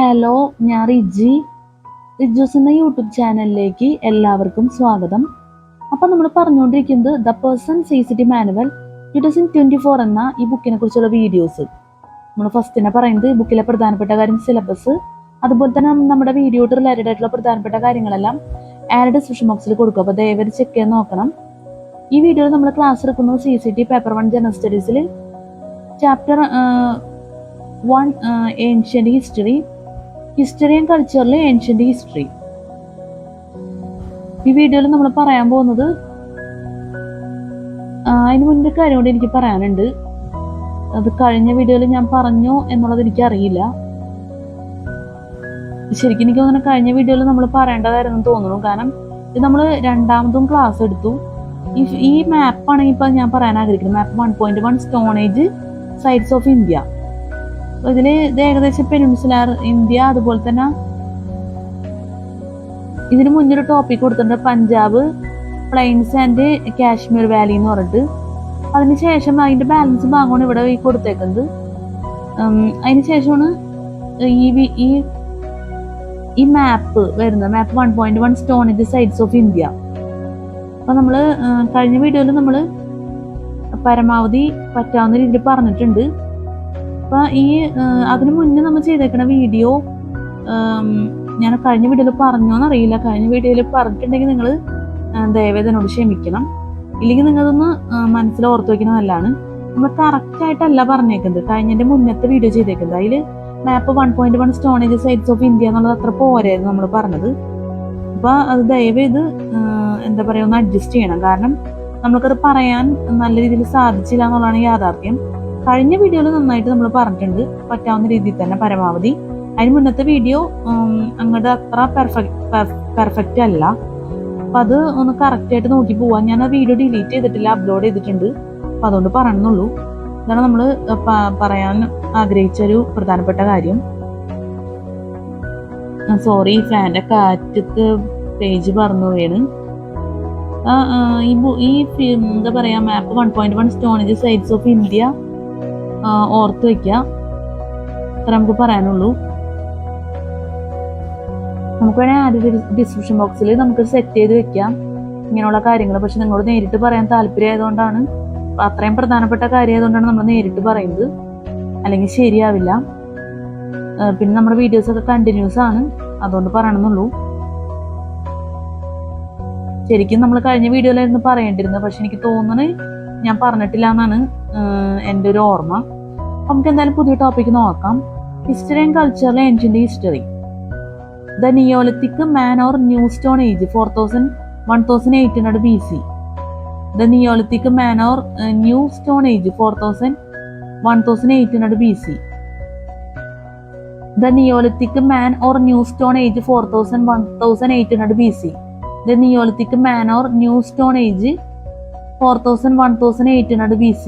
Hello, ഞാൻ റിജി. റിജൂസ് എന്ന YouTube ചാനലിലേക്ക് എല്ലാവർക്കും സ്വാഗതം. അപ്പം നമ്മൾ പറഞ്ഞുകൊണ്ടിരിക്കുന്നത് ദ പേഴ്സൺ CCT മാനുവൽ 2024 എന്ന ഈ ബുക്കിനെ കുറിച്ചുള്ള വീഡിയോസ്. നമ്മൾ ഫസ്റ്റിനെ പറയുന്നത് ബുക്കിലെ പ്രധാനപ്പെട്ട കാര്യം, സിലബസ്, അതുപോലെ തന്നെ നമ്മുടെ വീഡിയോട്ട് റിലേറ്റഡ് ആയിട്ടുള്ള പ്രധാനപ്പെട്ട കാര്യങ്ങളെല്ലാം ആഡ് ഡിസ്ക്രിപ്ഷൻ ബോക്സിൽ കൊടുക്കും. അപ്പോൾ ദയവായി ചെക്ക് ചെയ്ത് നോക്കണം. ഈ വീഡിയോയിൽ നമ്മൾ ക്ലാസ് എടുക്കുന്നത് CCT പേപ്പർ 1 ജനറൽ സ്റ്റഡീസിൽ ചാപ്റ്റർ 1 ഏൻഷ്യൻ്റ് ഹിസ്റ്ററി ആൻഡ് കൾച്ചറിൽ ഏൻഷ്യൻ്റ് ഹിസ്റ്ററി. ഈ വീഡിയോയിൽ നമ്മൾ പറയാൻ പോകുന്നത് അതിന് മുന്നേ കാര്യം കൊണ്ട് എനിക്ക് പറയാനുണ്ട്. അത് കഴിഞ്ഞ വീഡിയോയിൽ ഞാൻ പറഞ്ഞു എന്നുള്ളത് എനിക്കറിയില്ല. ശരിക്കും എനിക്ക് തോന്നുന്നു കഴിഞ്ഞ വീഡിയോയിൽ നമ്മൾ പറയേണ്ടതായിരുന്നു തോന്നുന്നു. കാരണം ഇത് നമ്മൾ രണ്ടാമതും ക്ലാസ് എടുത്തു. ഈ മാപ്പാണെങ്കിൽ ഇപ്പം ഞാൻ പറയാൻ ആഗ്രഹിക്കുന്നത് മാപ്പ് 1.1 stone age sites of India. ഇതിൽ ഇത് ഏകദേശം പെനിൻസുലാർ ഇന്ത്യ, അതുപോലെ തന്നെ ഇതിന് മുന്നൊരു ടോപ്പിക് കൊടുത്തിട്ടുണ്ട് Punjab, plains and Kashmir valley എന്ന് പറഞ്ഞിട്ട്. അതിനുശേഷം അതിന്റെ ബാലൻസ് ഭാഗമാണ് ഇവിടെ ഈ കൊടുത്തേക്കുന്നത്. അതിനുശേഷമാണ് ഈ മാപ്പ് വരുന്നത്, മാപ്പ് 1.1 stone age sites of India. അപ്പൊ നമ്മള് കഴിഞ്ഞ വീഡിയോയിൽ നമ്മൾ പരമാവധി പറ്റാവുന്ന രീതിയിൽ പറഞ്ഞിട്ടുണ്ട്. അപ്പൊ അതിനു മുന്നേ നമ്മൾ ചെയ്തേക്കുന്ന വീഡിയോ ഞാൻ കഴിഞ്ഞ വീഡിയോയിൽ പറഞ്ഞോന്നറിയില്ല. കഴിഞ്ഞ വീഡിയോയിൽ പറഞ്ഞിട്ടുണ്ടെങ്കിൽ നിങ്ങൾ ദയവേദി എന്നോട് ക്ഷമിക്കണം. ഇല്ലെങ്കിൽ നിങ്ങളതൊന്ന് മനസ്സിൽ ഓർത്ത് വയ്ക്കുന്നത് നല്ലതാണ്. നമ്മൾ കറക്റ്റ് ആയിട്ടല്ല പറഞ്ഞേക്കുന്നത്. കഴിഞ്ഞതിന്റെ മുന്നത്തെ വീഡിയോ ചെയ്തേക്കുന്നത് അതിൽ മാപ്പ് 1.1 stone age sites of India എന്നുള്ളത് അത്ര പോരായിരുന്നു നമ്മൾ പറഞ്ഞത്. അപ്പൊ അത് ദയവേത് എന്താ പറയാ, ഒന്ന് അഡ്ജസ്റ്റ് ചെയ്യണം. കാരണം നമുക്കത് പറയാൻ നല്ല രീതിയിൽ സാധിച്ചില്ല എന്നുള്ളതാണ് യാഥാർത്ഥ്യം. കഴിഞ്ഞ വീഡിയോയിൽ നന്നായിട്ട് നമ്മൾ പറഞ്ഞിട്ടുണ്ട്, പറ്റാവുന്ന രീതിയിൽ തന്നെ പരമാവധി. അതിന് മുന്നത്തെ വീഡിയോ അങ്ങോട്ട് അത്ര പെർഫെക്റ്റ് അല്ല. അപ്പൊ അത് ഒന്ന് കറക്റ്റ് ആയിട്ട് നോക്കി പോവാൻ. ഞാൻ ആ വീഡിയോ ഡിലീറ്റ് ചെയ്തിട്ടില്ല, അപ്ലോഡ് ചെയ്തിട്ടുണ്ട്. അപ്പൊ അതുകൊണ്ട് പറയണമെന്നുള്ളൂ. ഇതാണ് നമ്മൾ പറയാൻ ആഗ്രഹിച്ച ഒരു പ്രധാനപ്പെട്ട കാര്യം. സോറി, ഫാൻ്റെ കാറ്റത്ത് പേജ് പറഞ്ഞു വീണ്. ഈ എന്താ പറയാ, മാപ്പ് 1.1 stone age sites of India ഓർത്ത് വയ്ക്കുക. അത്ര നമുക്ക് പറയാനുള്ളൂ. നമുക്ക് വേണേൽ ആദ്യ ഡിസ്ക്രിപ്ഷൻ ബോക്സിൽ നമുക്ക് സെറ്റ് ചെയ്ത് വെക്കാം ഇങ്ങനെയുള്ള കാര്യങ്ങൾ. പക്ഷെ നിങ്ങളോട് നേരിട്ട് പറയാൻ താല്പര്യമായതുകൊണ്ടാണ്, അത്രയും പ്രധാനപ്പെട്ട കാര്യമായതുകൊണ്ടാണ് നമ്മൾ നേരിട്ട് പറയുന്നത്. അല്ലെങ്കിൽ ശരിയാവില്ല. പിന്നെ നമ്മുടെ വീഡിയോസ് ഒക്കെ കണ്ടിന്യൂസ് ആണ്, അതുകൊണ്ട് പറയണമെന്നുള്ളൂ. ശരിക്കും നമ്മൾ കഴിഞ്ഞ വീഡിയോയിലായിരുന്നു പറയേണ്ടിരുന്നത്, പക്ഷെ എനിക്ക് തോന്നുന്നത് ഞാൻ പറഞ്ഞിട്ടില്ല എന്നാണ് എൻ്റെ ഒരു ഓർമ്മ. നമുക്ക് എന്തായാലും പുതിയ ടോപ്പിക്ക് നോക്കാം. ഹിസ്റ്ററി ആൻഡ് കൾച്ചറിലെ ancient history. The neolithic man or new stone age 1800 BC. The neolithic man or new stone age 1800 BC. The neolithic man or new stone age 1800 BC. The neolithic man or new stone age 1800 BC.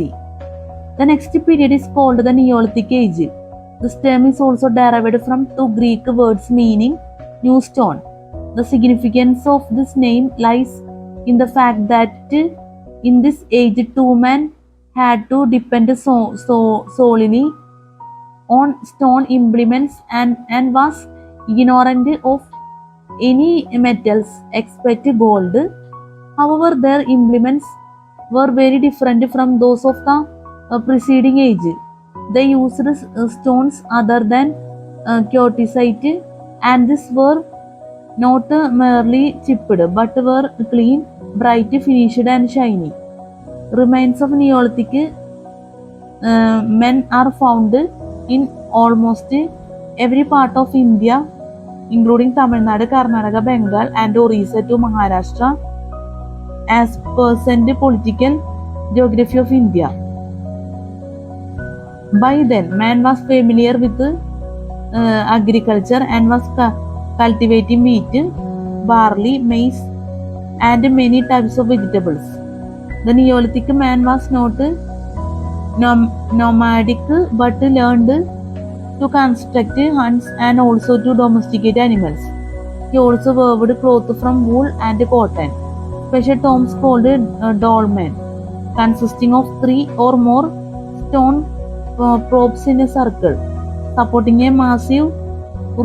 The next period is called the Neolithic Age. This term is also derived from two Greek words meaning new stone. The significance of this name lies in the fact that in this age two men had to depend solely on stone implements and was ignorant of any metals except gold. However, their implements were very different from those of the preceding age. They used stones other than quartzite, and these were not merely chipped but were clean, bright, finished and shiny. Remains of Neolithic men are found in almost every part of India, including Tamil Nadu, Karnataka, Bengal and Orissa to Maharashtra, as present political geography of India. By then, man was familiar with agriculture and was cultivating wheat, barley, maize, and many types of vegetables. The Neolithic man was not nomadic but learned to construct hunts and also to domesticate animals. He also wove cloth from wool and cotton. Special tombs called dolmen, consisting of 3 or more stone probes in a circle, supporting a massive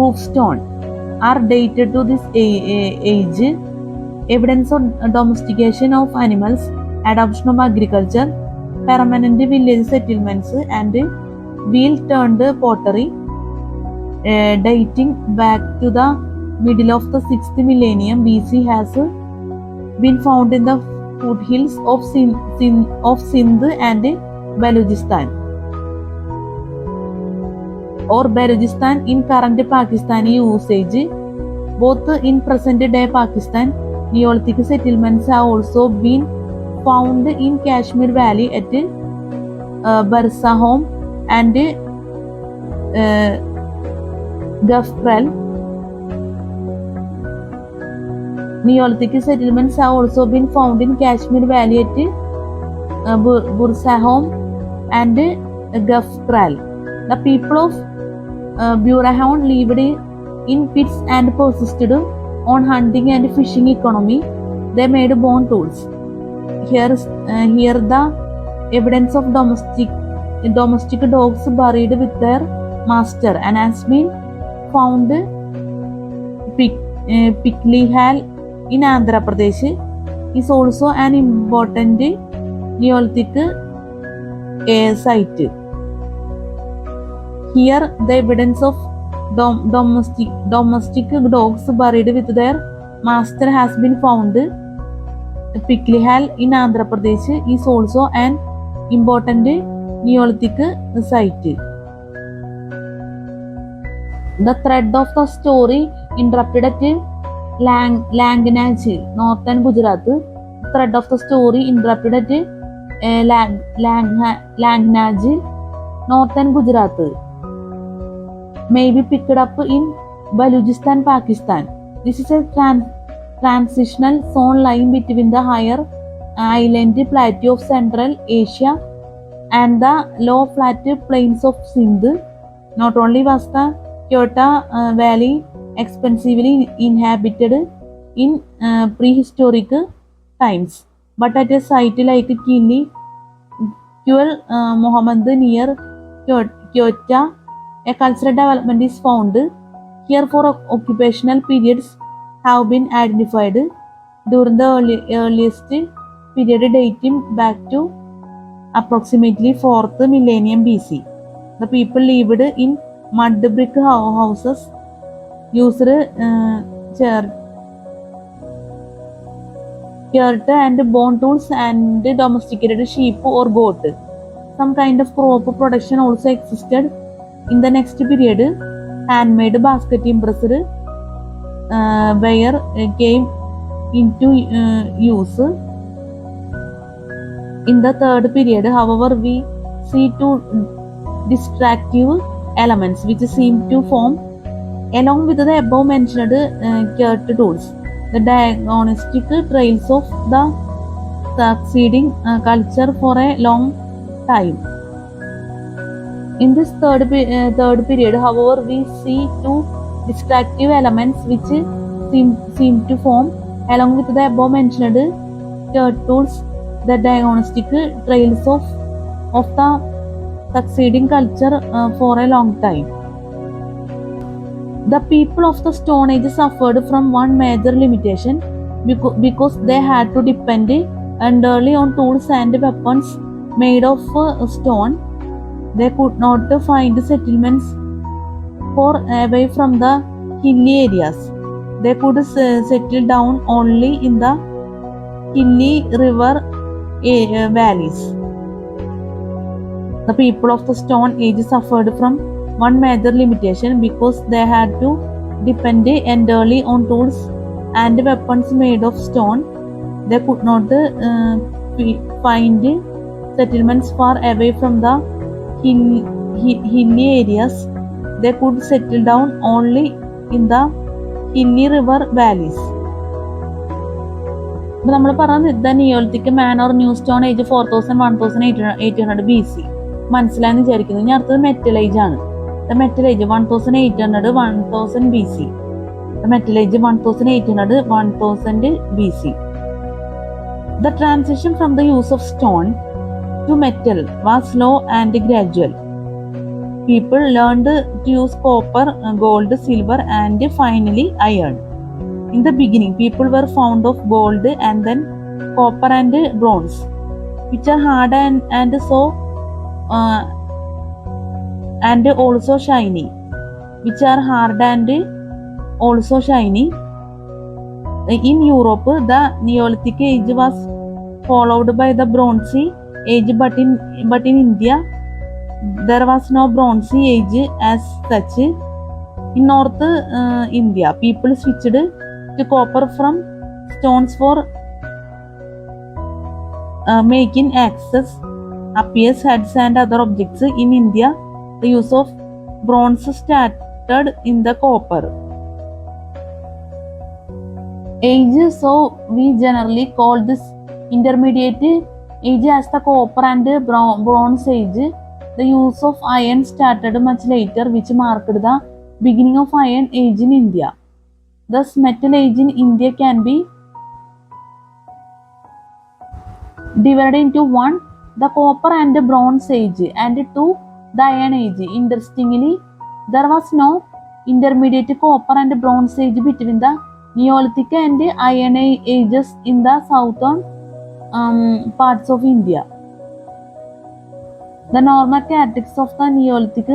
roof stone are dated to this age. Evidence of domestication of animals, adoption of agriculture, permanent village settlements, and wheel-turned pottery dating back to the middle of the 6th millennium BC has been found in the foothills of Sindh and Balochistan in current Pakistani usage. Both in present-day Pakistan, Neolithic settlements have also been found in Kashmir Valley at Barsahom and Gafral. Neolithic settlements have also been found in Kashmir Valley at Bursahom and Gafral. The people of Burahon lived in pits and persisted on hunting and fishing economy. They made bone tools. Here the evidence of domestic dogs buried with their master and has been found Piklihal in Andhra Pradesh is also an important Neolithic site. Here the evidence of domestic dogs buried with their master has been found. Piklihal in Andhra Pradesh is also an important Neolithic site. The thread of the story interrupted at Langnaj, northern Gujarat. The thread of the story interrupted at Langnaj, northern Gujarat, may be picked up in Balochistan, Pakistan. This is a transitional zone lying between the higher island plateau of Central Asia and the low flat plains of Sindh. Not only was the Kyoto Valley extensively inhabited in prehistoric times, but at a site like Kili, Kuel Muhammad near Kyoto, a cultural development is found. Here, four occupational periods have been identified during the earliest period dating back to approximately 4th millennium BC. The people lived in mud brick houses, used chert and bone tools, and domesticated sheep or goat. Some kind of crop production also existed. In the next period, handmade basket impressed ware came into use. In the third period, however, we see two distractive elements which seem to form along with the above mentioned chert tools, the diagnostic trails of the succeeding culture for a long time. In this third period, however, we see two distractive elements which seem to form along with the above mentioned chert tools, the diagnostic trails of the succeeding culture for a long time. The people of the Stone Age suffered from one major limitation because they had to depend entirely on tools and weapons made of stone. They could not find settlements far away from the hilly areas. They could settle down only in the hilly river valleys. The people of the Stone Age suffered from one major limitation because they had to depend entirely on tools and weapons made of stone. They could not find settlements far away from the hilly areas. They could settle down only in the hilly river valleys. നമ്മൾ പറഞ്ഞത് the Neolithic man or new stone age 4000-1800 BC മനസ്സിലായെന്ന് വിചാരിക്കുന്നു. ഇനി അടുത്തത് metal age ആണ്. The metal age 1800-1000 BC. The metal age 1800-1000 BC. The transition from the use of stone to metal was slow and gradual. people learned to use copper, gold, silver, and finally iron. In the beginning, people were fond of gold and then copper and bronze, which are hard and so and also shiny, which are hard and also shiny. In Europe, the Neolithic age was followed by the Bronze Age, but in India, there was no Bronze Age as such. In North India, people switched to copper from stones for making axes, spears, heads, and other objects. In India, the use of bronze started in the copper age, so we generally call this intermediate age as the copper and bronze age. The use of iron started much later, which marked the beginning of iron age in India. Thus, metal age in India can be divided into 1, the copper and bronze age, and 2, the iron age. Interestingly, there was no intermediate copper and bronze age between the Neolithic and Iron ages in the southern parts of India. The normal characteristics of the Neolithic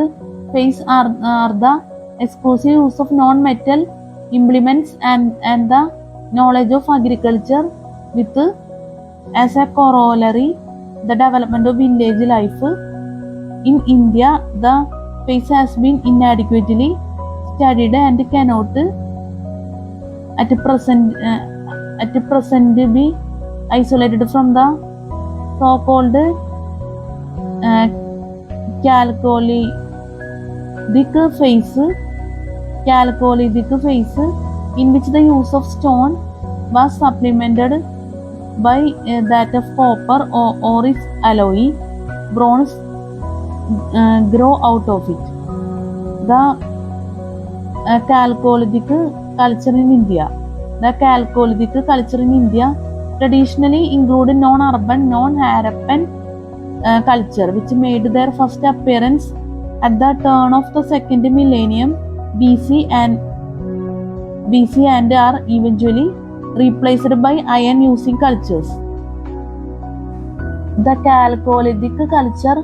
phase are the exclusive use of non-metal implements and the knowledge of agriculture, with as a corollary the development of village life. In India, the phase has been inadequately studied and cannot at present be isolated from the so-called Chalcolithic phase, in which the use of stone was supplemented by that of copper or its alloy, bronze grow out of it. The Chalcolithic culture in India. The Chalcolithic culture in India traditionally included non-urban, non-Harappan culture, which made their first appearance at the turn of the second millennium BC and are eventually replaced by iron-using cultures. The Chalcolithic culture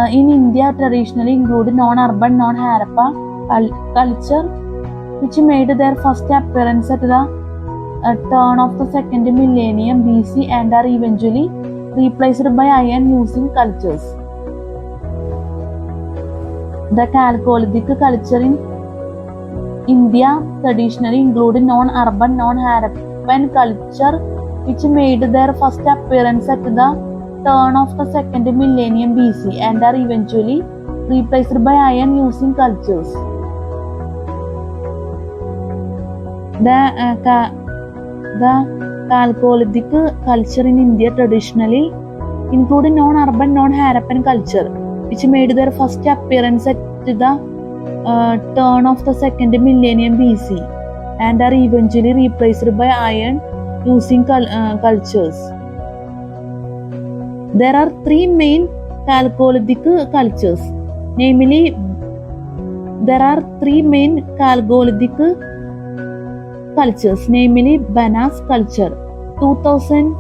in India traditionally included non-urban, non-Harappa culture, which made their first appearance at the turn of the second millennium BC and are eventually replaced by iron-using cultures. The Chalcolithic culture in India traditionally included non-urban, non-Harappan culture, which made their first appearance at the turn of the second millennium BC and are eventually replaced by iron-using cultures. The Chalcolithic culture in India traditionally included non-urban, non-Harappan culture, which made their first appearance at the turn of the second millennium BC and are eventually replaced by iron-using cultures. There are 3 main Chalcolithic cultures, namely Banas culture 2000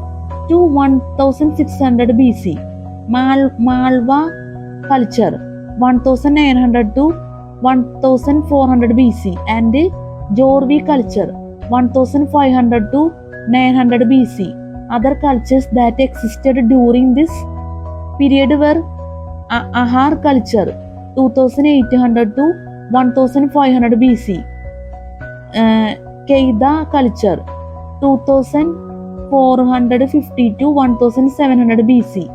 to 1600 BC, Malwa culture 1900 to 1400 BC, and Jorvi culture 1500 to 900 BC. Other cultures that existed during this period were Ahar culture 2800 to 1500 BC, Keida culture 2450 to 1700 BC,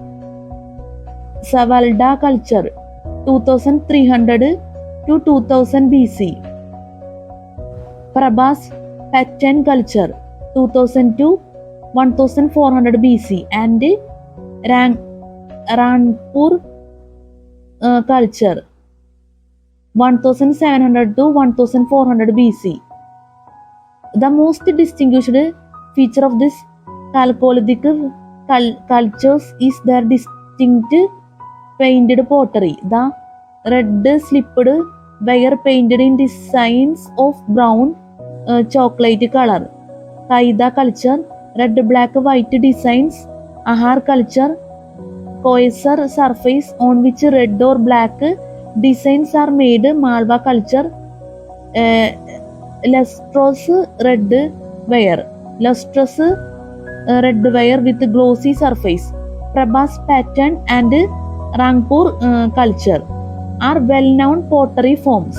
Savalda culture 2300 to 2000 BC, Prabhas Pathan culture 2000 to 1400 BC, and Ranpur culture 1700 to 1400 BC. The most distinguished feature of this Chalcolithic cultures is their distinct painted pottery. The red slipped wire painted in designs of brown chocolate color. Kaida culture, red, black, white designs. Ahar culture, coarser surface on which red or black designs are made. Malwa culture, lustrous red wire. Lustrous red wire with glossy surface. Prabhas pattern and Rangpur culture are well-known pottery forms.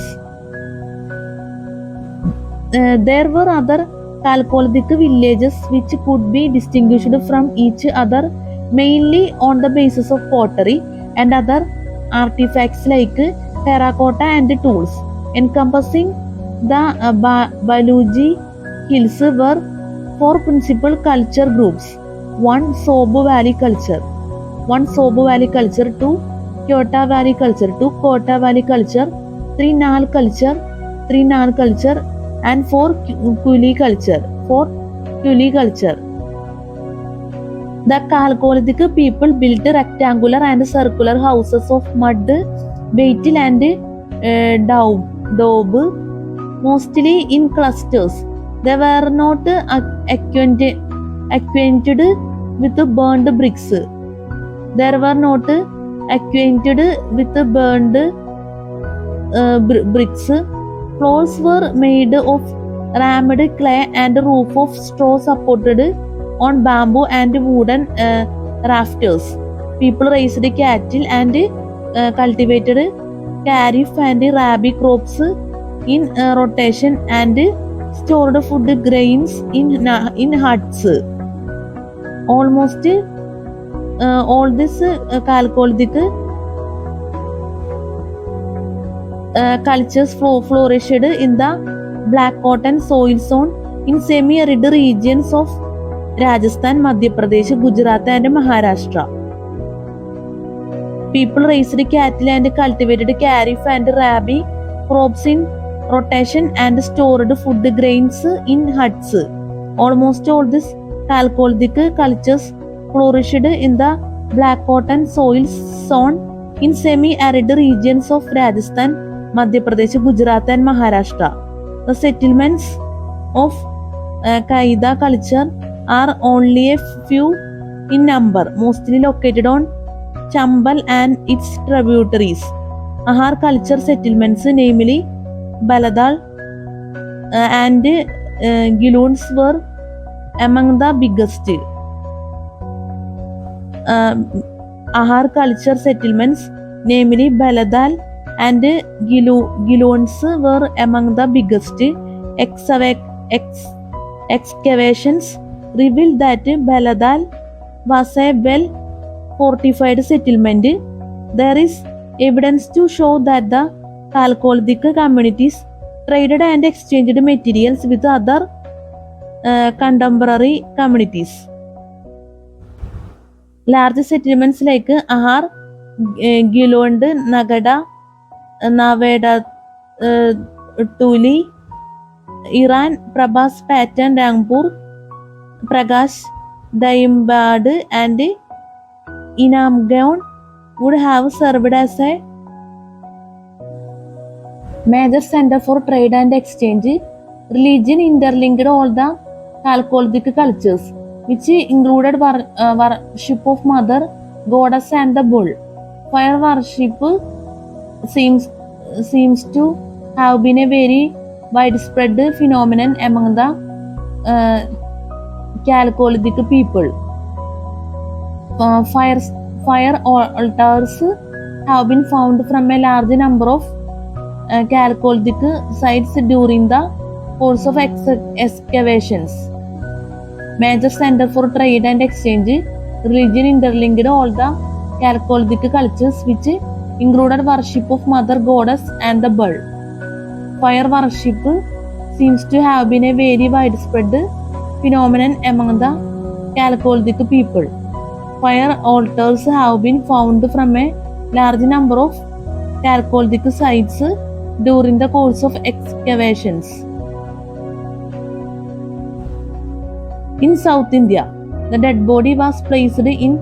There were other Chalcolithic villages which could be distinguished from each other mainly on the basis of pottery and other artifacts like terracotta and tools. Encompassing the Baluji hills were 4 principal culture groups. 1. Sobo Valley culture. 2. Kyoto Valley culture. 2. Kota Valley culture. 3. Nal culture. And 4. Kuli culture. The Chalcolithic people built rectangular and circular houses of mud, betel and daub, mostly in clusters. They were not acquainted with burned bricks. Floors were made of rammed clay and a roof of straw supported on bamboo and wooden rafters. People raised cattle and cultivated kharif and rabi crops in rotation and stored food grains in huts. Almost all this Chalcolithic cultures flourished in the black cotton soil zone in semi-arid regions of Rajasthan, Madhya Pradesh, Gujarat and Maharashtra. People raised cattle and cultivated kharif and rabi crops in rotation and stored food grains in huts. Almost all these Chalcolithic cultures flourished in the black cotton soil zone in semi-arid regions of Rajasthan, Madhya Pradesh, Gujarat and Maharashtra. The settlements of Kaida culture are only a few in number, mostly located on Chambal and its tributaries. Ahar culture settlements, namely Baladal and Giloons, were among the biggest. Ahar culture settlements, namely Baladal and Giloons, were among the biggest. Excavations revealed that Baladal was a well-fortified settlement. There is evidence to show that the Chalcolithic communities traded and exchanged materials with other contemporary communities. Large settlements like Ahar, Gilond, Nagada, Naveda, Tuli, Iran, Prabhas Pattern, Rangpur, Prakash, Daimbad and Inamgaon would have served as a major center for trade and exchange. Religion interlinked all the Chalcolithic cultures, which included worship of Mother Goddess and the bull. Fire worship seems to have been a very widespread phenomenon among the Chalcolithic people. Fire altars have been found from a large number of Chalcolithic sites during the course of excavations. Major center for trade and exchange. Religion interlinked all the Chalcolithic cultures, which included worship of Mother Goddess and the bull. Fire worship seems to have been a very widespread phenomenon among the Chalcolithic people. Fire altars have been found from a large number of Chalcolithic sites during the course of excavations. In South India, the dead body was placed in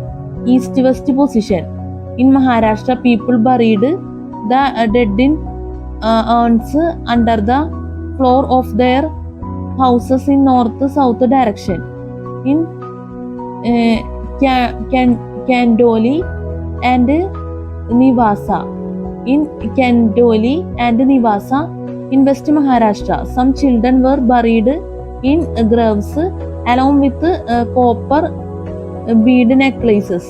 east-west position. In Maharashtra, people buried the dead in urns under the floor of their houses in north-south direction. In Kandoli and Nivasa. In Kandoli and Nivasa in West Maharashtra, some children were buried in graves along with copper bead necklaces.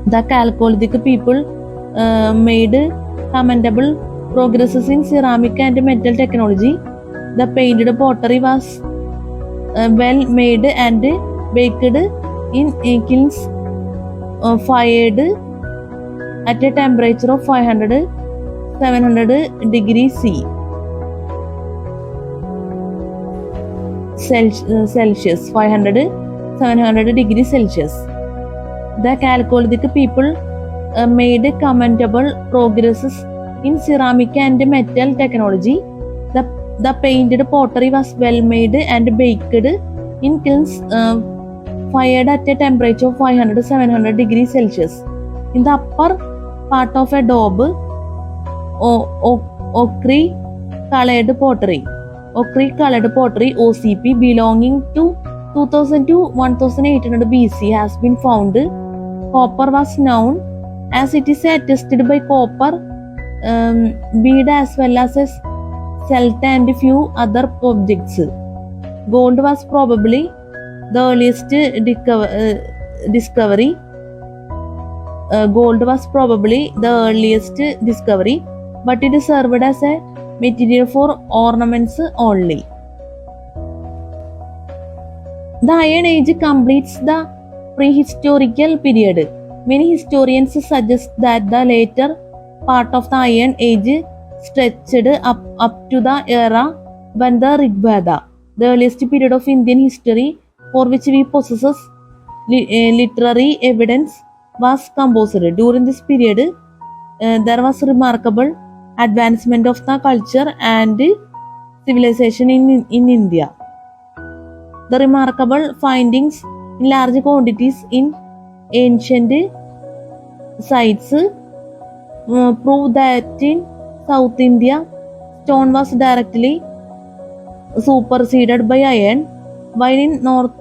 The Chalcolithic people made commendable progresses in ceramic and metal technology. The painted pottery was well made and baked in kilns fired at a temperature of 500-700 degrees Celsius. 500-700 degrees Celsius. The Chalcolithic people made commendable progresses in ceramic and metal technology. The painted pottery was well made and baked in kilns fired at a temperature of 500-700 degrees Celsius. In the upper part of a daub, ochre colored pottery OCP belonging to 2000 to 1800 BC has been found. Copper was known as it is attested by copper bead as well as celta and few other objects. Gold was probably the earliest discovery. But it served as a material for ornaments only. The Iron Age completes the prehistorical period. Many historians suggest that the later part of the Iron Age stretched up to the era when the Rig Veda, the earliest period of Indian history for which we possess literary evidence, was composed. During this period, there was remarkable advancement of the culture and civilization in India. The remarkable findings in large quantities in ancient sites prove that in South India, stone was directly superseded by iron, while in North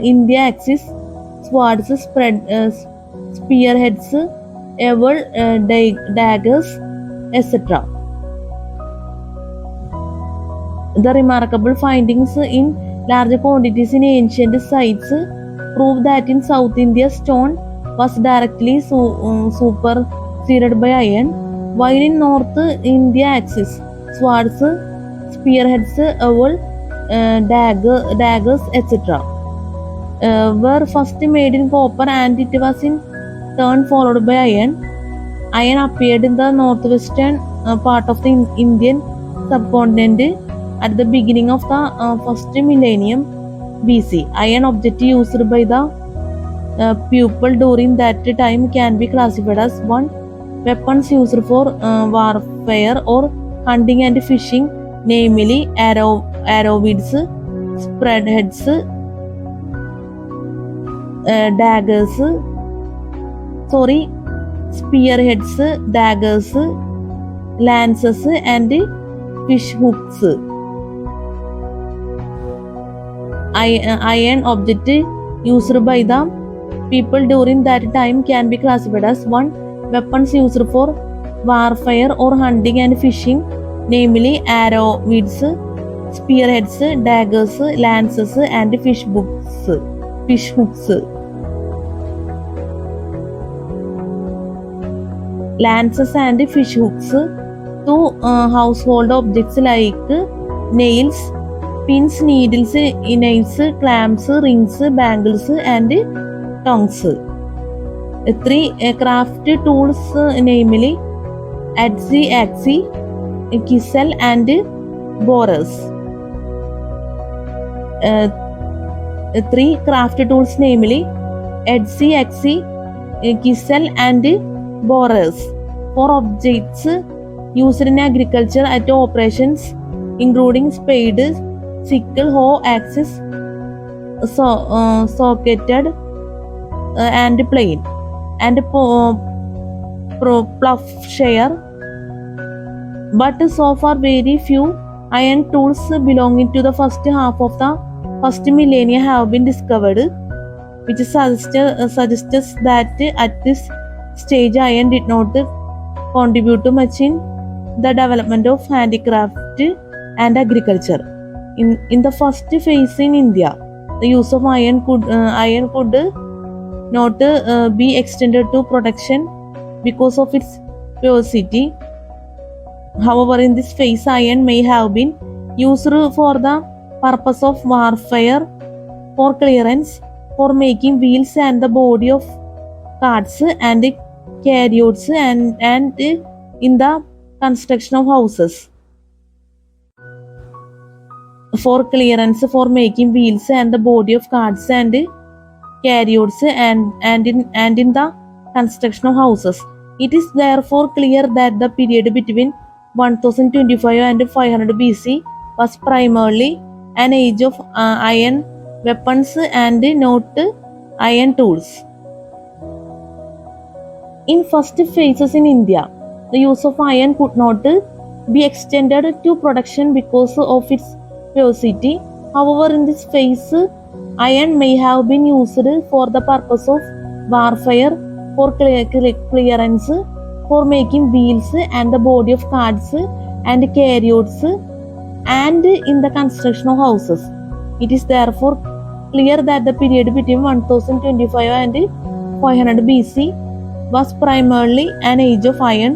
India axis, swords, spearheads, daggers, etc. The remarkable findings in large quantities in ancient sites prove that in South India, stone was directly superseded by iron, while in North India axis, swords, spearheads, daggers, etc. were first made in copper, and it was in turn followed by iron. Iron appeared in the northwestern part of the Indian subcontinent at the beginning of the first millennium BC. Iron object used by the people during that time can be classified as 1. Weapons used for warfare or hunting and fishing, namely arrowheads, spearheads, daggers, lances, and fish hooks. Iron object used by the people during that time can be classified as 1. Weapons used for warfare or hunting and fishing, namely arrowheads, spearheads, daggers, lances, and fish hooks. Lances and fish hooks to household objects like nails, pins, needles, knives, clamps, rings, bangles, and tongs. 3. Craft tools, namely adze, axe, chisel, and borers. 3. Craft tools, namely adze, axe, chisel, and borers. 4. Objects used in agriculture at operations, including spade, sickle, hoe, axes, socketed and plane, and Ploughshare, but so far very few iron tools belonging to the first half of the first millennia have been discovered, which suggests that at this stage iron did not contribute much in the development of handicraft and agriculture. In the first phase in India, the use of iron could not be extended to protection because of its porosity. However, in this phase, iron may have been used for the purpose of warfare, for clearance, for making wheels and the body of carts and chariots, and in the construction of houses. For clearance, for making wheels and the body of carts and chariots, and in the construction of houses. It is therefore clear that the period between 1025 and 500 BC was primarily an age of iron weapons and not iron tools. In first phases in India, the use of iron could not be extended to production because of its porosity. However, in this phase, iron may have been used for the purpose of warfare, for clearance, for making wheels and the body of carts and chariots, and in the construction of houses. It is therefore clear that the period between 1025 and 500 BC was primarily an age of iron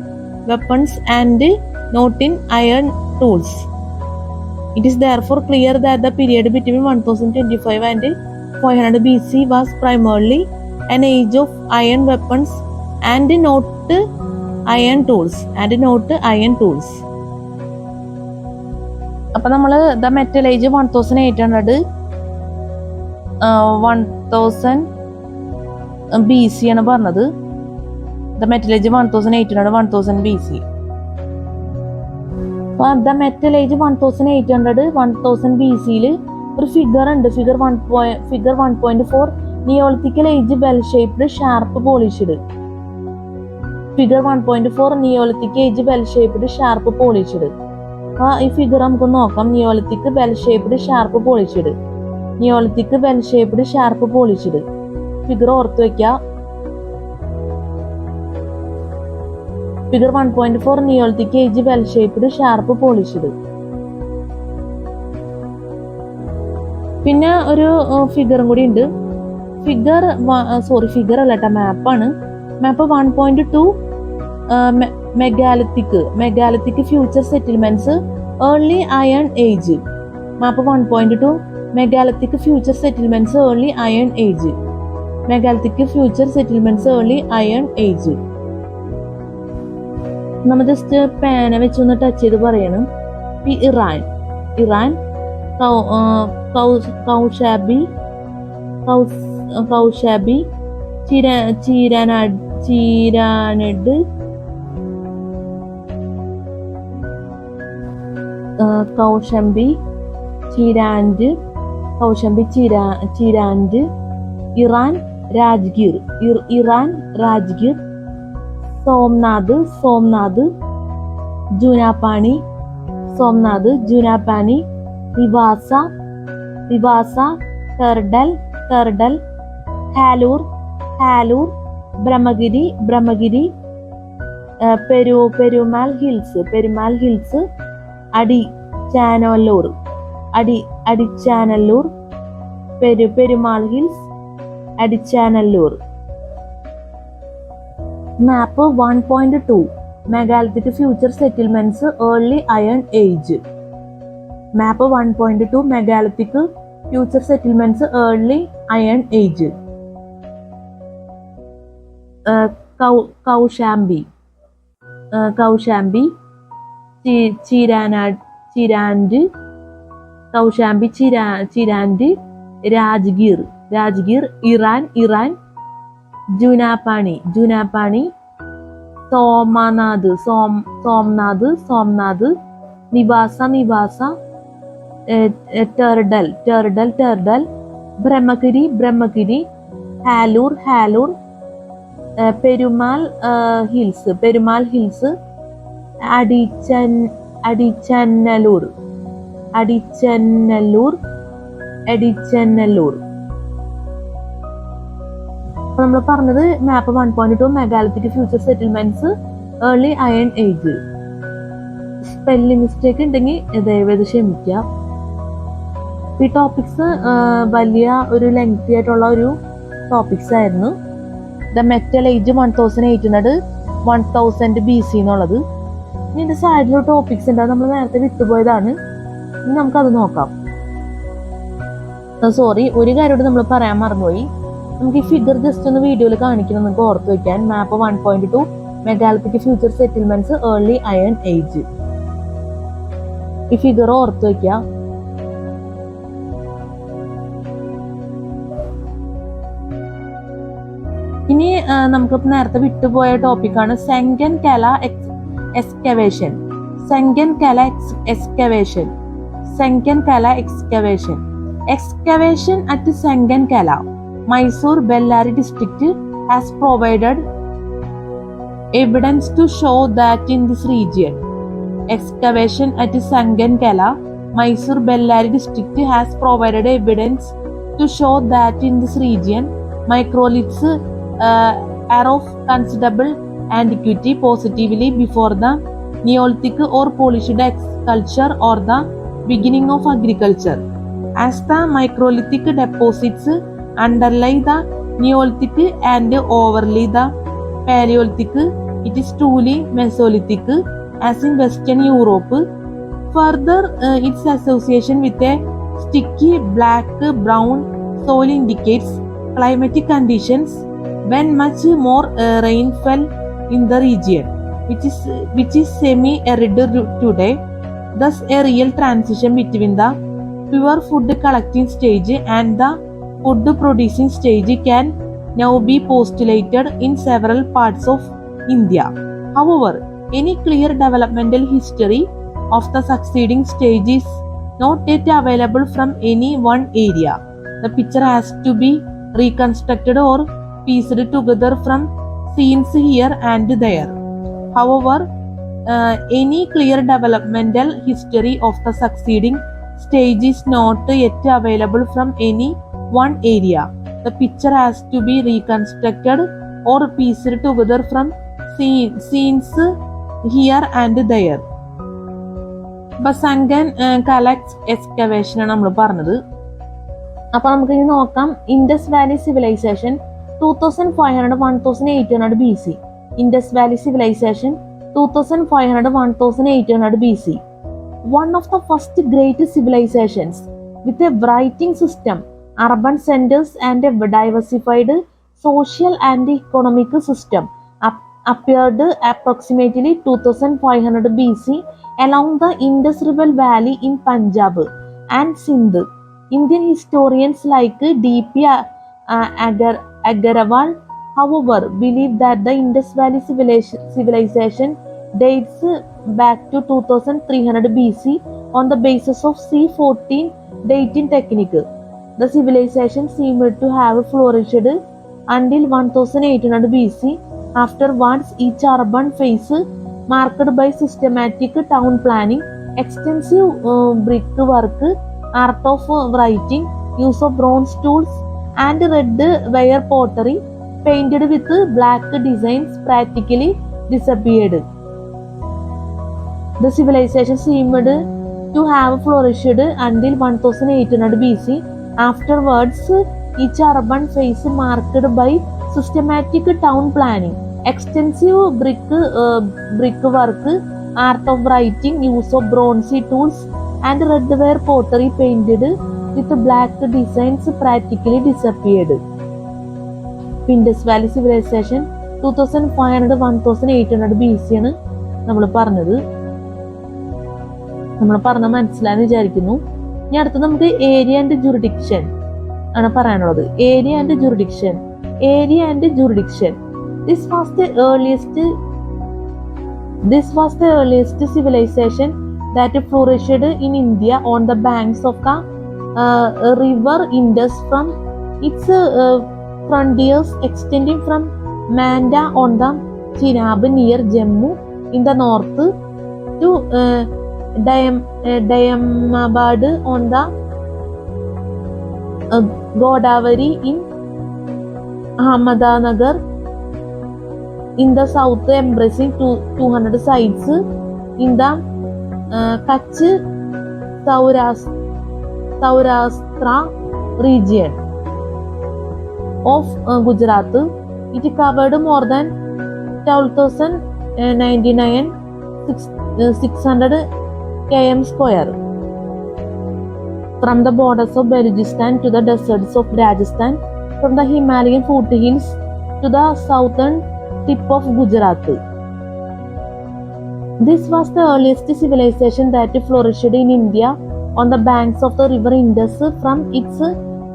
weapons and not in iron tools. It is therefore clear that the period between 1025 and 500 BC was primarily an age of iron weapons and not iron tools. അപ്പം നമ്മൾ the metal age 1800 1000 BC ആണ് പറഞ്ഞത്. The metal age 1800 1000 BC. The metal age 1800 1000 BCയിൽ ഒരു figure ഉണ്ട്. Figure 1.4 neolithical age bell shaped sharp polished. Figure 1.4 neolithic age bell shaped sharp polished. ഈ figure നമുക്ക് നോക്കാം. Neolithic bell shaped sharp polished. Neolithic bell shaped sharp polished. Figure ഓർത്ത് വെക്കാം. Figure 1.4 neolithic age bell shaped sharp polished. പിന്നെ ഒരു ഫിഗറും കൂടി ഉണ്ട്. ഫിഗർ അല്ല കേട്ടോ, മാപ്പാണ്. മാപ്പ് 1.2 megalithic future settlements early iron age. Map 1.2 megalithic future settlements early iron age. Megalithic future settlements early iron age. നമ്മൾ ജസ്റ്റ് പേന വെച്ചൊന്ന് ടച്ച് ചെയ്ത് പറയണം. ഇറാൻ കൗഷാബി ചീരാനഡ് കൗശംബി ചീരാൻഡ് ഇറാൻ രാജ്ഗീർ സോംനാഥ് ജുനാപാനി റിവാസ കർഡൽ Hallur Brahmagiri Perumal hills Adichanallur Perumal hills Adichanallur. Map 1.2 megalithic future settlements early iron age. Map 1.2 megalithic future settlements early iron age. Kaushambi Chirand Rajgir Iran Junapani Somnath നിവാസ ടെർഡൽ Brahmagiri ഹാലൂർ Perumal hills, അടിച്ചന്നല്ലൂർ. അപ്പൊ നമ്മൾ പറഞ്ഞത് മാപ്പ് 1.2 megalithic future settlements early iron age. Spelling mistake ഉണ്ടെങ്കിൽ ദയവേത് ക്ഷമിക്കുക. ഈ ടോപ്പിക്സ് വലിയ ഒരു ലെങ്തി ആയിട്ടുള്ള ഒരു ടോപ്പിക്സ് ആയിരുന്നു. ദ മെറ്റൽ ഏജ് 1800 1000 BC എന്നുള്ളത്. ഇതിന്റെ സൈഡിൽ ടോപ്പിക്സ് ഉണ്ട്, നമ്മൾ നേരത്തെ വിട്ടുപോയതാണ്. ഇനി നമുക്കത് നോക്കാം. സോറി, ഒരു കാര്യം നമ്മൾ പറയാൻ മറന്നുപോയി. നമുക്ക് ഈ ഫിഗർ ജസ്റ്റ് ഒന്ന് വീഡിയോയിൽ കാണിക്കണം, നിങ്ങൾക്ക് ഓർത്ത് വെക്കാൻ. മാപ്പ് 1.2 megalithic future settlements early iron age. ഈ ഫിഗർ ഓർത്ത് വെക്കുക. ഇനി നമുക്ക് നേരത്തെ വിട്ടുപോയ ടോപ്പിക്കാണ് സെങ്കൻ കല excavation. Excavation at Sengan Kala, Mysore Bellary district has provided evidence to show that in this region. Excavation at Sengan Kala, Mysore Bellary district has provided evidence to show that in this region microliths are of considerable antiquity, possibly before the Neolithic or polished culture or the beginning of agriculture. As the microlithic deposits underlie the Neolithic and overlay the Paleolithic, it is truly Mesolithic, as in Western Europe. Further, its association with a sticky black-brown soil indicates climatic conditions when much more rain fell in the region, which is semi-arid today. Thus, a real transition between the pure food collecting stage and the food producing stage can now be postulated in several parts of India. However, any clear developmental history of the succeeding stage is not yet available from any one area. The picture has to be reconstructed or pieced together from scenes here and there. However, any clear developmental history of the succeeding stage is not yet available from any one area. The picture has to be reconstructed or pieced together from scenes here and there. Sengan Kala excavation ആണ് നമ്മൾ പറഞ്ഞത്. അപ്പൊ നമുക്ക് ഇനി നോക്കാം. Indus valley civilization 2500-1800 BC. Indus Valley Civilization 2500-1800 BC. One of the first great civilizations with a writing system, urban centers and a diversified social and economic system appeared approximately 2500 BC along the Indus River Valley in Punjab and Sindh. Indian historians like D.P. Agarwal, however, believe that the Indus Valley civilization dates back to 2300 BC on the basis of C14 dating technique. The civilization seemed to have flourished until 1800 BC. Afterwards, each urban phase marked by systematic town planning, extensive brickwork, art of writing, use of bronze tools, and red ware pottery painted with black designs practically disappeared. The civilization seemed to have flourished until 1800 BC. Afterwards, each urban phase marked by systematic town planning, extensive brickwork, art of writing, use of bronze tools, and red ware pottery painted with black designs practically disappeared. Indus Valley Civilization 2500-1800 BC ആണ് നമ്മൾ പറഞ്ഞത്. നമ്മൾ പറഞ്ഞ മനസ്സിലാന്ന് വിചാരിക്കുന്നു. ഇനി അടുത്ത് നമുക്ക് area and jurisdiction ആണ് പറയാനുള്ളത്. Area and jurisdiction. This was the earliest civilization that flourished in India on the banks of the river Indus, from its frontiers extending from Manda on the Chenab near Jammu in the north to Dayamabad on the Godavari in Ahmednagar in the south, embracing 200 sites in the Kutch Saurashtra region of Gujarat. It covered more than 12,099,600 km square. From the borders of Balochistan to the deserts of Rajasthan, from the Himalayan foothills to the southern tip of Gujarat. This was the earliest civilization that flourished in India on the banks of the river Indus, from its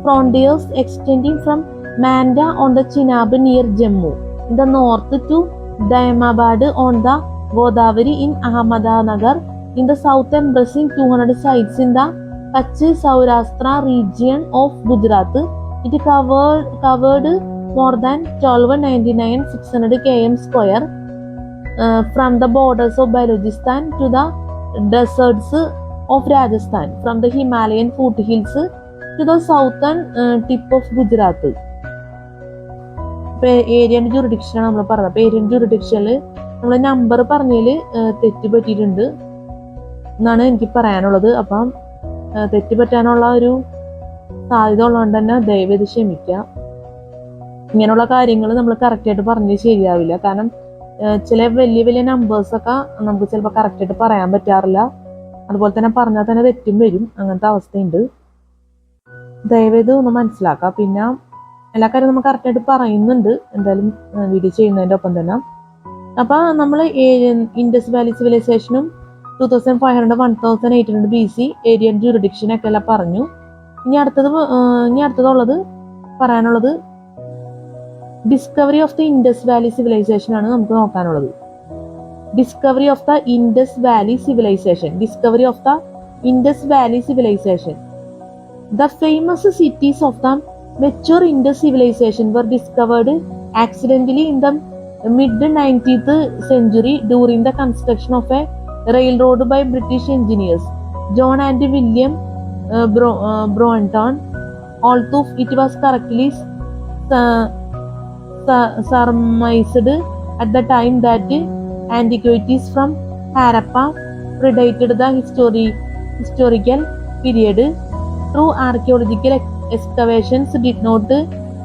frontiers extending from Manda on the Chenab near Jammu in the north to Dayamabad on the Godavari in Ahmednagar in the south, embracing 200 sites in the Kutch Saurashtra region of Gujarat. It covered more than 12,99,600 km square. From the borders of Balochistan to the deserts of Rajasthan, from the Himalayan foothills to the southern tip of Gujarat. ഏരിയൻ്റെ ജുറിഡിക്ഷനാണ് നമ്മൾ പറഞ്ഞത്. അപ്പോൾ Aryan ജുറിഡിക്ഷനിൽ നമ്മൾ number പറഞ്ഞതിൽ തെറ്റ് പറ്റിയിട്ടുണ്ട് എന്നാണ് എനിക്ക് പറയാനുള്ളത്. അപ്പം തെറ്റ് പറ്റാനുള്ള ഒരു സാധ്യത ഉള്ളതുകൊണ്ട് തന്നെ ദയവേത് ക്ഷമിക്കുക. ഇങ്ങനെയുള്ള കാര്യങ്ങൾ നമ്മൾ കറക്റ്റായിട്ട് പറഞ്ഞത് ശരിയാവില്ല. കാരണം ചില വലിയ വലിയ നമ്പേഴ്സൊക്കെ നമുക്ക് ചിലപ്പോൾ കറക്റ്റായിട്ട് പറയാൻ പറ്റാറില്ല. അതുപോലെ തന്നെ പറഞ്ഞാൽ തന്നെ തെറ്റും വരും. അങ്ങനത്തെ അവസ്ഥയുണ്ട്. ദയവേത് ഒന്ന് മനസ്സിലാക്കുക. പിന്നെ എല്ലാ കാര്യവും നമ്മൾ കറക്റ്റായിട്ട് പറയുന്നുണ്ട് എന്തായാലും വീഡിയോ ചെയ്യുന്നതിൻ്റെ ഒപ്പം തന്നെ. അപ്പോൾ നമ്മൾ ഇൻഡസ് വാലി സിവിലൈസേഷനും 2500 1800 BC ഏരിയൻ ജുറിഡിക്ഷനൊക്കെ എല്ലാം പറഞ്ഞു. ഇനി അടുത്തതുള്ളത് പറയാനുള്ളത് discovery of the Indus valley civilization ആണ് നമുക്ക് നോക്കാനുള്ളത്. Discovery of the Indus valley civilization. Discovery of the Indus valley civilization. The famous cities of the mature Indus civilization were discovered accidentally in the mid-19th century during the construction of a railroad by British engineers John and William Broughton. Although it was correctly surmised at the time that antiquities from Harappa predated the historical period, true archaeological excavations did not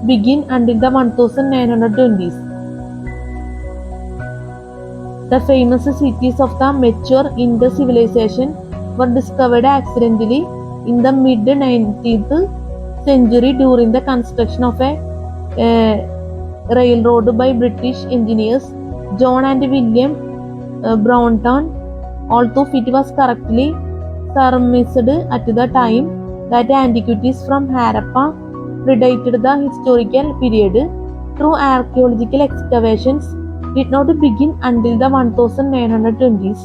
begin until the 1920s. The famous cities of the mature Indus civilization were discovered accidentally in the mid-19th century during the construction of a railroad by British engineers John and William Broughton. Although it was correctly surmised at the time that antiquities from Harappa predated the historical period, true archaeological excavations did not begin until the 1920s.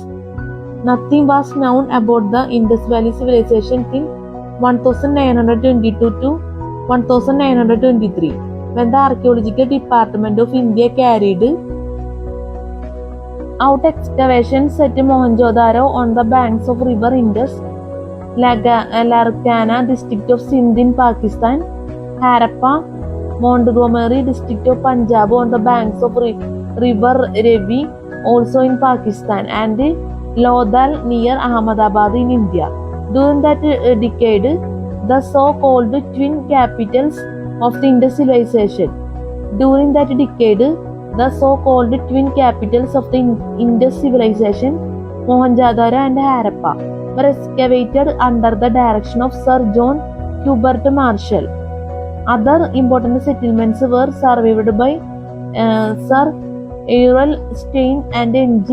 Nothing was known about the Indus Valley civilization till 1922 to 1923, when the Archaeological Department of India carried out excavations at Mohenjo-daro on the banks of river Indus, Larkana district of Sindh in Pakistan, Harappa, Montgomery district of Punjab on the banks of river Ravi also in Pakistan, and Lodhal near Ahmedabad in India. During that decade, the so-called twin capitals of the Indus civilization. During that decade, the so-called twin capitals of the Indus civilization, Mohenjo-daro and Harappa, were excavated under the direction of Sir John Hubert Marshall. Other important settlements were surveyed by Sir Errol Stein and N.G.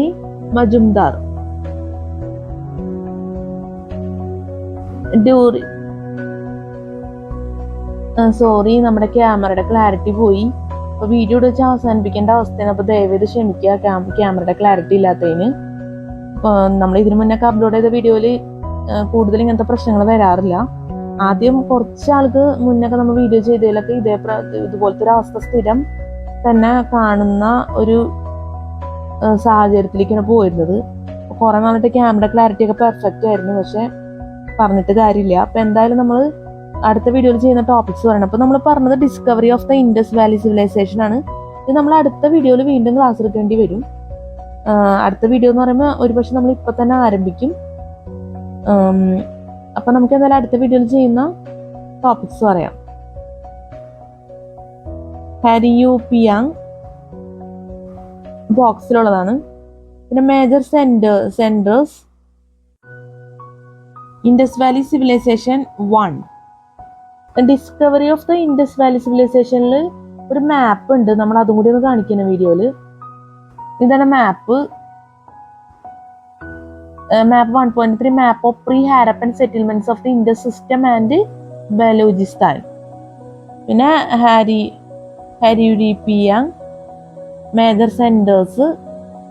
Majumdar. Sorry, നമ്മുടെ ക്യാമറയുടെ clarity പോയി. അപ്പോൾ video വെച്ച് അവസാനിപ്പിക്കേണ്ട അവസ്ഥയാണ്. അപ്പോൾ ദയവേത് ക്ഷമിക്കുക ക്യാമറയുടെ clarity ഇല്ലാത്തതിന്. നമ്മൾ ഇതിനു മുന്നേ അപ്ലോഡ് ചെയ്ത വീഡിയോയിൽ കൂടുതൽ ഇങ്ങനത്തെ പ്രശ്നങ്ങൾ വരാറില്ല. ആദ്യം കുറച്ച് ആൾക്ക് മുന്നൊക്കെ നമ്മൾ വീഡിയോ ചെയ്തതിലൊക്കെ ഇതുപോലത്തെ ഒരു അവസ്ഥ സ്ഥിരം തന്നെ കാണുന്ന ഒരു സാഹചര്യത്തിലേക്കാണ് പോയിരുന്നത്. കുറെ നാളിട്ട് ക്യാമറ ക്ലാരിറ്റി ഒക്കെ പെർഫെക്റ്റ് ആയിരുന്നു, പക്ഷെ പറഞ്ഞിട്ട് കാര്യമില്ല. അപ്പൊ എന്തായാലും നമ്മൾ അടുത്ത വീഡിയോയിൽ ചെയ്യുന്ന ടോപ്പിക്സ് പറയണം. അപ്പൊ നമ്മൾ പറഞ്ഞത് discovery of the Indus valley civilization ആണ്. ഇത് നമ്മൾ അടുത്ത വീഡിയോയിൽ വീണ്ടും ക്ലാസ് എടുക്കേണ്ടി വരും. അടുത്ത വീഡിയോ എന്ന് പറയുമ്പോൾ ഒരുപക്ഷെ നമ്മൾ ഇപ്പൊ തന്നെ ആരംഭിക്കും. അപ്പൊ നമുക്ക് എന്തായാലും അടുത്ത വീഡിയോയിൽ ചെയ്യുന്ന ടോപ്പിക്സ് പറയാം. ഹാരിയൂപിയാങ് ബോക്സിലുള്ളതാണ്. പിന്നെ major centres Indus valley civilization 1. Discovery of the Indus valley സിവിലൈസേഷനിൽ ഒരു മാപ്പ് ഉണ്ട്, നമ്മൾ അതും കൂടി ഒന്ന് കാണിക്കുന്ന വീഡിയോയില്. ഇതാണ് map 1.3 map of pre Harappan settlements of the Indus system and Baluchistan. പിന്നെ ഹാരിയൂപിയാങ് മേജർ സെന്റേഴ്സ്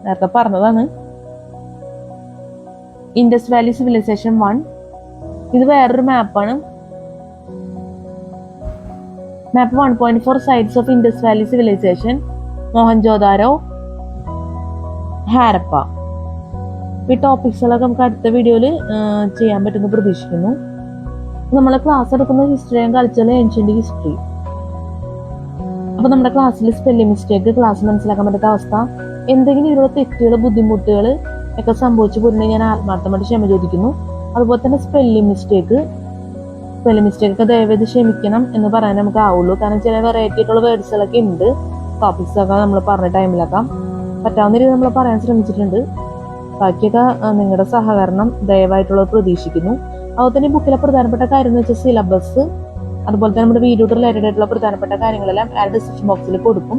നേരത്തെ പറഞ്ഞതാണ്. ഇൻഡസ് വാലി സിവിലൈസേഷൻ 1 ഇത് വേറൊരു മാപ്പാണ്. Map 1.4 sites of Indus valley civilization, Mohenjo-daro, Harappa. ഈ ടോപ്പിക്സുകളൊക്കെ നമുക്ക് അടുത്ത വീഡിയോയിൽ ചെയ്യാൻ പറ്റുമെന്ന് പ്രതീക്ഷിക്കുന്നു. നമ്മൾ ക്ലാസ് എടുക്കുന്ന history and cultural ancient history. അപ്പൊ നമ്മുടെ ക്ലാസ്സിൽ സ്പെല്ലിംഗ് മിസ്റ്റേക്ക്, ക്ലാസ് മനസ്സിലാക്കാൻ പറ്റാത്ത അവസ്ഥ, എന്തെങ്കിലും ഇതിലുള്ള തെറ്റുകൾ, ബുദ്ധിമുട്ടുകൾ ഒക്കെ സംഭവിച്ചു പോയിട്ടുണ്ടെങ്കിൽ ഞാൻ ആത്മാർത്ഥമായിട്ട് ക്ഷമ ചോദിക്കുന്നു. അതുപോലെ തന്നെ സ്പെല്ലിംഗ് മിസ്റ്റേക്ക് ഒക്കെ ദയവേത് ക്ഷമിക്കണം എന്ന് പറയാൻ നമുക്ക് ആവുള്ളൂ. കാരണം ചില വെറൈറ്റി ആയിട്ടുള്ള വേർഡ്സുകളൊക്കെ ഉണ്ട് ടോപ്പിക്സ് ഒക്കെ നമ്മൾ പറഞ്ഞ ടൈമിലൊക്കെ. പറ്റാവുന്ന രീതി നമ്മൾ പറയാൻ ശ്രമിച്ചിട്ടുണ്ട്. ബാക്കിയൊക്കെ നിങ്ങളുടെ സഹകരണം ദയവായിട്ടുള്ളത് പ്രതീക്ഷിക്കുന്നു. അതുപോലെ തന്നെ ബുക്കിലെ പ്രധാനപ്പെട്ട കാര്യം എന്ന് വെച്ചാൽ സിലബസ്, അതുപോലെ തന്നെ നമ്മുടെ വീഡിയോ റിലേറ്റഡ് ആയിട്ടുള്ള പ്രധാനപ്പെട്ട കാര്യങ്ങളെല്ലാം ഡിസ്ക്രിപ്ഷൻ ബോക്സിൽ കൊടുക്കും.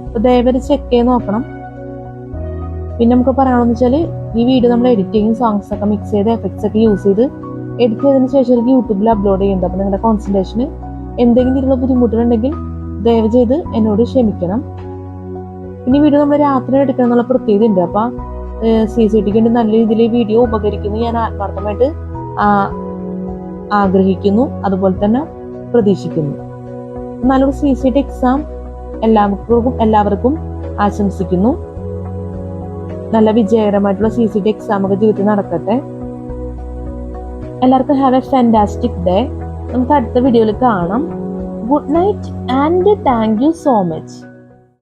അപ്പൊ ദയവായി ചെക്ക് ചെയ്ത് നോക്കണം. പിന്നെ നമുക്ക് പറയാനുള്ളത് വെച്ചാൽ ഈ വീഡിയോ നമ്മൾ എഡിറ്റിംഗ്, സോങ്സ് ഒക്കെ മിക്സ് ചെയ്ത് എഫക്ട്സ് ഒക്കെ യൂസ് ചെയ്ത് എഡിറ്റ് ചെയ്തതിന് ശേഷം എനിക്ക് യൂട്യൂബിൽ അപ്ലോഡ് ചെയ്യുന്നത്. അപ്പൊ നിങ്ങളുടെ കോൺസെൻട്രേഷന് എന്തെങ്കിലും രീതിയിലുള്ള ബുദ്ധിമുട്ടുകളുണ്ടെങ്കിൽ ദയവ് ചെയ്ത് എന്നോട് ക്ഷമിക്കണം. പിന്നെ ഈ വീഡിയോ നമ്മൾ രാത്രി എടുക്കണം എന്നുള്ള പ്രത്യേകത ഉണ്ട്. അപ്പൊ CCTക്ക് വേണ്ടി നല്ല രീതിയിൽ ഈ വീഡിയോ ഉപകരിക്കുന്നു ഞാൻ ആത്മാർത്ഥമായിട്ട് ആഗ്രഹിക്കുന്നു, അതുപോലെ തന്നെ പ്രതീക്ഷിക്കുന്നു. നല്ലൊരു CCT എക്സാം എല്ലാവർക്കും ആശംസിക്കുന്നു. നല്ല വിജയകരമായിട്ടുള്ള CCT എക്സാം ഒക്കെ ജീവിതത്തിൽ നടക്കട്ടെ. എല്ലാവർക്കും ഹാവ് എ ഫാന്റാസ്റ്റിക് ഡേ. നമുക്ക് അടുത്ത വീഡിയോയിൽ കാണാം. Good night and thank you so much.